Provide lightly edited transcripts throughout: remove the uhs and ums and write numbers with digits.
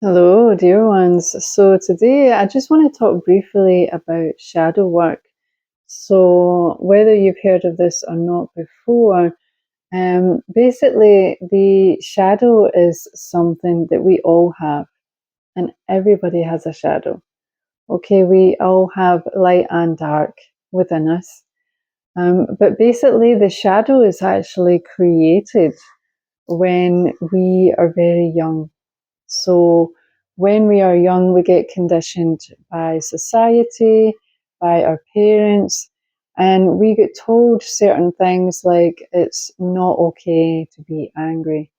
Hello, dear ones. So today I just want to talk briefly about shadow work. So whether you've heard of this or not before, basically the shadow is something that we all have, and everybody has a shadow. Okay, we all have light and dark within us. But basically the shadow is actually created when we are very young. So when we are young, we get conditioned by society, by our parents, and we get told certain things like it's not okay to be angry.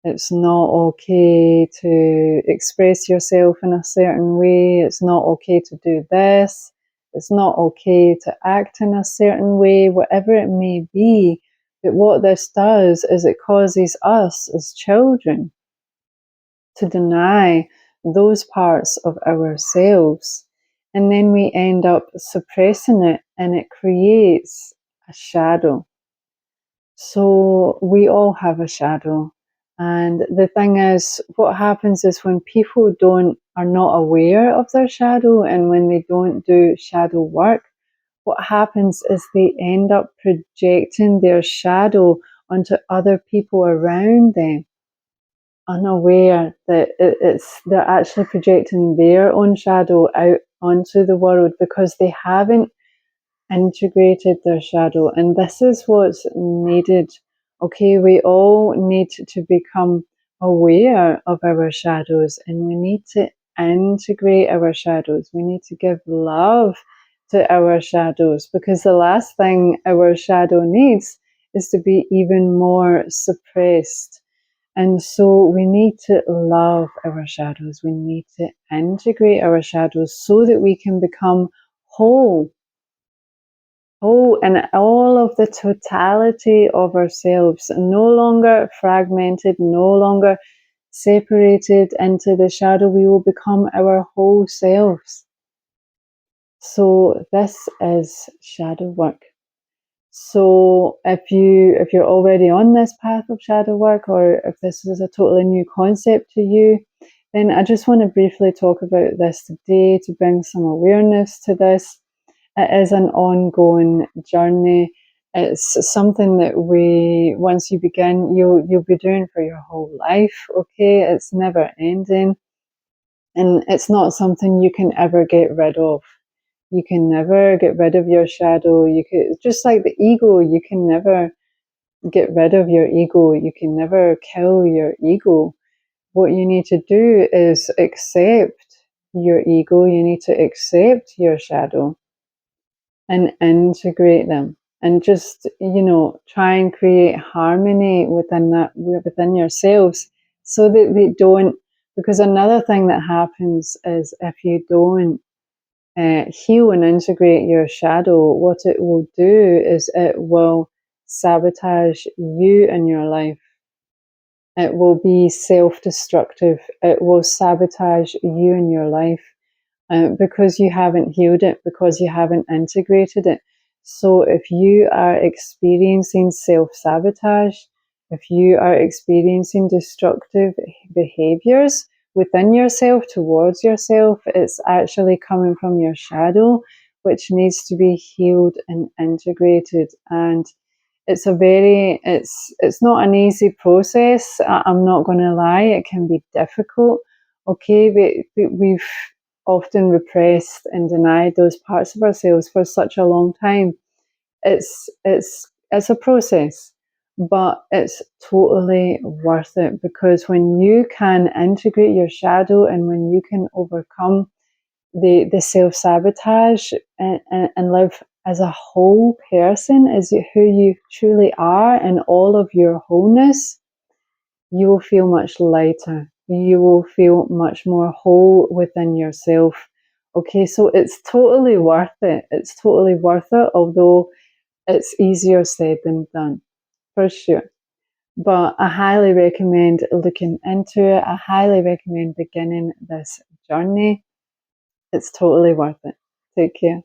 It's not okay to express yourself in a certain way. It's not okay to do this. It's not okay to act in a certain way, whatever it may be. But what this does is it causes us as children to deny those parts of ourselves. And then we end up suppressing it and it creates a shadow. So we all have a shadow. And the thing is, what happens is when people are not aware of their shadow and when they don't do shadow work, what happens is they end up projecting their shadow onto other people around them, unaware that they're actually projecting their own shadow out onto the world because they haven't integrated their shadow. And this is what's needed. Okay, we all need to become aware of our shadows, and we need to integrate our shadows. We need to give love to our shadows, because the last thing our shadow needs is to be even more suppressed. And so we need to love our shadows. We need to integrate our shadows so that we can become whole, whole in all of the totality of ourselves, no longer fragmented, no longer separated into the shadow. We will become our whole selves. So this is shadow work. So if you're already on this path of shadow work, or if this is a totally new concept to you, then I just want to briefly talk about this today to bring some awareness to this. It is an ongoing journey. It's something that once you begin, you'll be doing for your whole life. Okay, it's never ending, and it's not something you can ever get rid of. You can never get rid of your shadow. You could, just like the ego, you can never get rid of your ego. You can never kill your ego. What you need to do is accept your ego. You need to accept your shadow and integrate them, and just, try and create harmony within yourselves, so that they don't, because another thing that happens is if you don't heal and integrate your shadow, what it will do is it will sabotage you in your life. It will be self-destructive. It will sabotage you in your life, because you haven't healed it, because you haven't integrated it. So if you are experiencing self-sabotage, if you are experiencing destructive behaviors within yourself, towards yourself, it's actually coming from your shadow, which needs to be healed and integrated. And it's not an easy process. I'm not going to lie, it can be difficult. Okay, we've often repressed and denied those parts of ourselves for such a long time. It's a process, but it's totally worth it, because when you can integrate your shadow and when you can overcome the self-sabotage, and live as a whole person, as who you truly are and all of your wholeness, you will feel much lighter. You will feel much more whole within yourself. Okay, so it's totally worth it. It's totally worth it, although it's easier said than done, for sure. But I highly recommend looking into it. I highly recommend beginning this journey. It's totally worth it. Take care.